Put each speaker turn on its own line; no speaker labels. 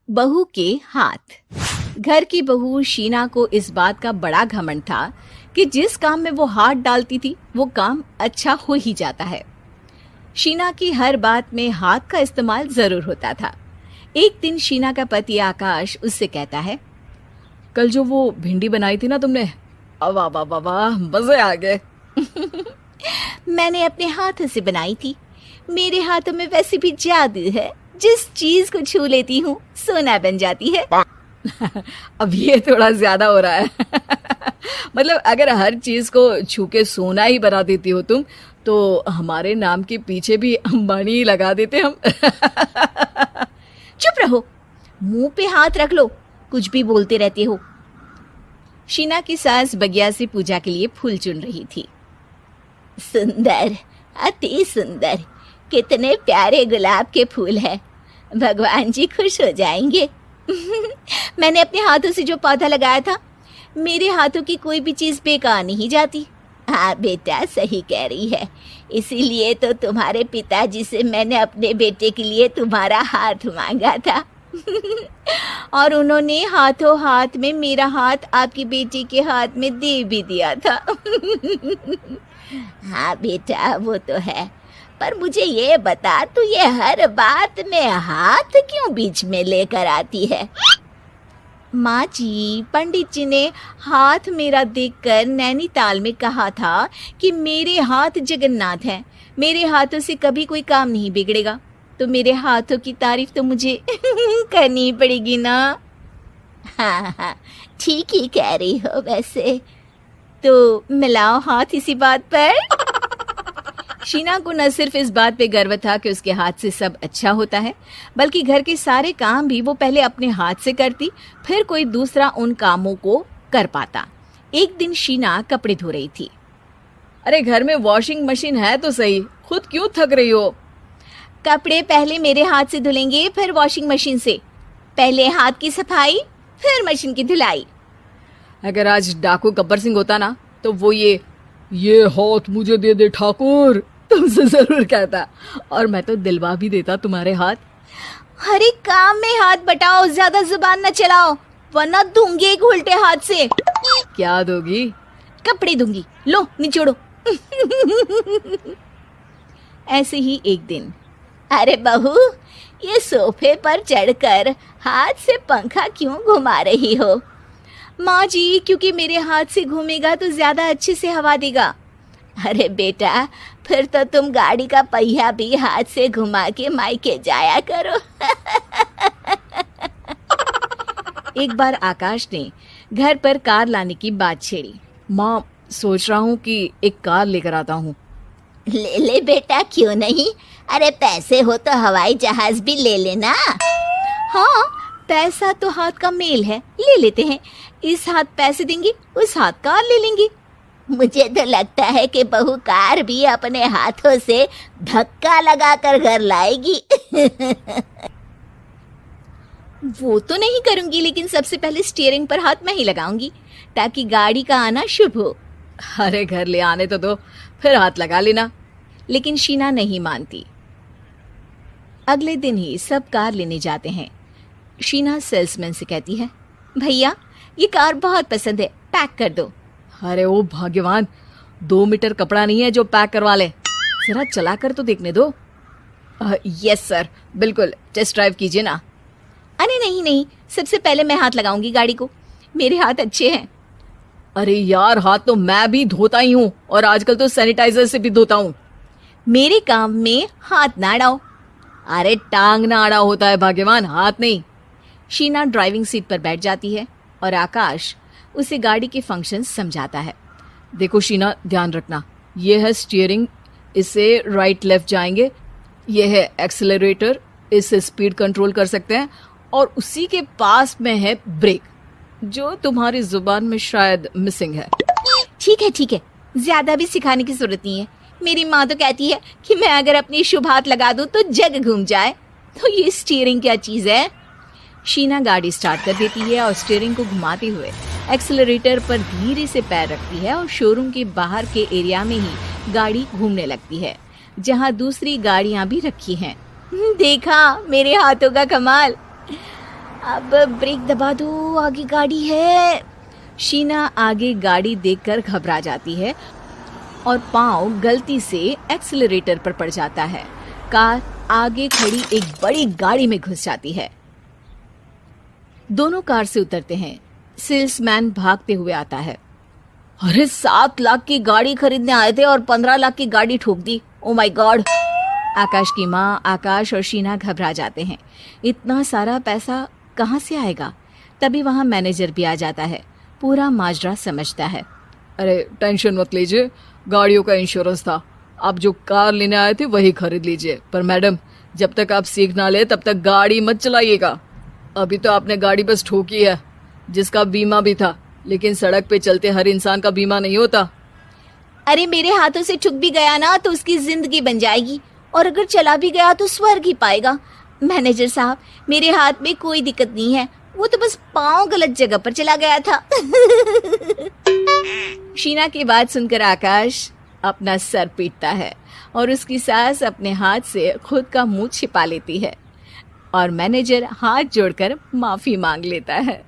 बहू के हाथ। घर की बहू शीना को इस बात का बड़ा घमंड था कि जिस काम में वो हाथ डालती थी वो काम अच्छा हो ही जाता है। शीना की हर बात में हाथ का इस्तेमाल जरूर होता था। एक दिन शीना का पति आकाश उससे कहता है,
कल जो वो भिंडी बनाई थी ना तुमने, वाह वाह वाह वाह, मजे आ गए।
मैंने अपने हाथों से बनाई थी। मेरे हाथों में वैसे भी जादू है, जिस चीज को छू लेती हूँ सोना बन जाती है।
अब ये थोड़ा ज्यादा हो रहा है। मतलब अगर हर चीज को छू के सोना ही बना देती हो तुम, तो हमारे नाम के पीछे भी अंबानी ही लगा देते हम।
चुप रहो, मुंह पे हाथ रख लो, कुछ भी बोलते रहते हो। शीना की सास बगिया से पूजा के लिए फूल चुन रही थी। सुंदर, अति सुंदर, कितने प्यारे गुलाब के फूल हैं। भगवान जी खुश हो जाएंगे। मैंने अपने हाथों से जो पौधा लगाया था, मेरे हाथों की कोई भी चीज बेकार नहीं जाती। हाँ बेटा, सही कह रही है। इसीलिए तो तुम्हारे पिताजी से मैंने अपने बेटे के लिए तुम्हारा हाथ मांगा था। और उन्होंने हाथों हाथ में मेरा हाथ आपकी बेटी के हाथ में दे भी दिया था। हाँ बेटा, वो तो है, पर मुझे ये बता, तू ये हर बात में हाथ क्यों बीच में लेकर आती है? माँ जी, पंडित जी ने हाथ मेरा देखकर नैनीताल में कहा था कि मेरे हाथ जगन्नाथ हैं, मेरे हाथों से कभी कोई काम नहीं बिगड़ेगा। तो मेरे हाथों की तारीफ तो मुझे करनी पड़ेगी ना। हाँ हाँ, ठीक ही कह रही हो। वैसे तो मिलाओ हाथ इसी बात पर। शीना को न सिर्फ इस बात पे गर्व था कि उसके हाथ से सब अच्छा होता है, बल्कि घर के सारे काम भी वो पहले अपने हाथ से करती, फिर कोई दूसरा उन कामों को कर पाता। एक दिन शीना कपड़े धो रही थी।
अरे घर में वॉशिंग मशीन है तो सही, खुद क्यों थक रही हो?
कपड़े पहले मेरे हाथ से धुलेंगे, फिर वॉशिंग मशीन से। पहले हाथ की सफाई, फिर मशीन की धुलाई।
अगर आज डाकू गब्बर सिंह होता ना, तो वो ये हाथ मुझे दे दे ठाकुर तुमसे जरूर कहता, और मैं तो दिलवा भी देता तुम्हारे हाथ।
हर एक काम में हाथ बटाओ, ज्यादा जुबान न चलाओ, वरना दूंगी एक उल्टे हाथ से।
क्या दोगी?
कपड़े दूंगी, लो निचोड़ो। ऐसे ही एक दिन, अरे बहू, ये सोफे पर चढ़कर हाथ से पंखा क्यों घुमा रही हो? माँ जी, क्योंकि मेरे हाथ से घूमेगा तो ज्यादा अच्छे से हवा देगा। अरे बेटा, फिर तो तुम गाड़ी का पहिया भी हाथ से घुमा के मायके जाया करो। एक बार आकाश ने घर पर कार लाने की बात छेड़ी।
माँ, सोच रहा हूँ कि एक कार लेकर आता हूँ।
ले ले बेटा, क्यों नहीं? अरे पैसे हो तो हवाई जहाज भी ले लेना। हाँ, पैसा तो हाथ का मेल है, ले लेते हैं। इस हाथ पैसे देंगी, उस हाथ कार ले लेंगी। मुझे तो लगता है कि बहू कार भी अपने हाथों से धक्का लगाकर घर लाएगी। वो तो नहीं करूंगी, लेकिन सबसे पहले स्टीयरिंग पर हाथ मैं ही लगाऊंगी, ताकि गाड़ी का आना शुभ हो।
अरे घर ले आने तो दो, फिर हाथ लगा लेना।
लेकिन शीना नहीं मानती। अगले दिन ही सब कार लेने जाते हैं। शीना सेल्समैन से कहती है, भैया ये कार बहुत पसंद है, पैक कर दो।
अरे ओ भाग्यवान, 2 मीटर कपड़ा नहीं है जो पैक करवा ले, जरा चला कर तो देखने दो। यस सर, बिल्कुल, टेस्ट ड्राइव कीजिए ना।
अरे नहीं, सबसे पहले मैं हाथ लगाऊंगी गाड़ी को, मेरे हाथ अच्छे हैं।
अरे यार, हाथ तो मैं भी धोता ही हूँ, और आजकल तो सैनिटाइजर से भी धोता हूँ।
मेरे काम में हाथ ना अड़ाओ।
अरे टांग ना अड़ा होता है भाग्यवान, हाथ नहीं।
शीना ड्राइविंग सीट पर बैठ जाती है और आकाश उसे गाड़ी के फंक्शंस समझाता है।
देखो शीना, ध्यान रखना, ये है स्टीयरिंग, इससे राइट लेफ्ट जाएंगे। ये है एक्सेलरेटर, इससे स्पीड कंट्रोल कर सकते हैं। और उसी के पास में है ब्रेक, जो तुम्हारी जुबान में शायद मिसिंग है।
ठीक है, ज्यादा भी सिखाने की जरूरत नहीं है। मेरी माँ तो कहती है कि मैं अगर अपनी शुभ हाथ लगा दूं तो जग घूम जाए। तो ये स्टीयरिंग क्या चीज है? शीना गाड़ी स्टार्ट कर देती है और स्टीयरिंग को घुमाते हुए एक्सेलरेटर पर धीरे से पैर रखती है और शोरूम के बाहर के एरिया में ही गाड़ी घूमने लगती है, जहाँ दूसरी गाड़ियाँ भी रखी हैं। देखा मेरे हाथों का कमाल। अब ब्रेक दबा दो, आगे गाड़ी है।
शीना आगे गाड़ी देखकर घबरा जाती है और पाँव गलती से एक्सीलरेटर पर पड़ जाता है। कार आगे खड़ी एक बड़ी गाड़ी में घुस जाती है। दोनों कार से उतरते हैं। सेल्समैन भागते हुए आता है। अरे 7 लाख की गाड़ी खरीदने आए थे और 15 लाख की गाड़ी ठोक दी। Oh my God. आकाश की माँ, आकाश और शीना घबरा जाते हैं। इतना सारा पैसा कहाँ से आएगा? तभी वहाँ मैनेजर भी आ जाता है। पूरा माजरा समझता है। अरे टेंशन मत लीजिए, गाड़ियों का इंश्योरेंस था। आप जो कार लेने आए थे वही खरीद लीजिए। पर मैडम, जब तक आप सीख ना ले तब तक गाड़ी मत चलाइएगा। अभी तो आपने गाड़ी बस ठोकी है, जिसका बीमा भी था, लेकिन सड़क पे चलते हर इंसान का बीमा नहीं होता।
अरे मेरे हाथों से ठुक भी गया ना तो उसकी जिंदगी बन जाएगी, और अगर चला भी गया तो स्वर्ग ही पाएगा। मैनेजर साहब, मेरे हाथ में कोई दिक्कत नहीं है, वो तो बस पाँव गलत जगह पर चला गया था।
शीना की बात सुनकर आकाश अपना सर पीटता है और उसकी सास अपने हाथ से खुद का मुंह छिपा लेती है और मैनेजर हाथ जोड़कर माफी मांग लेता है।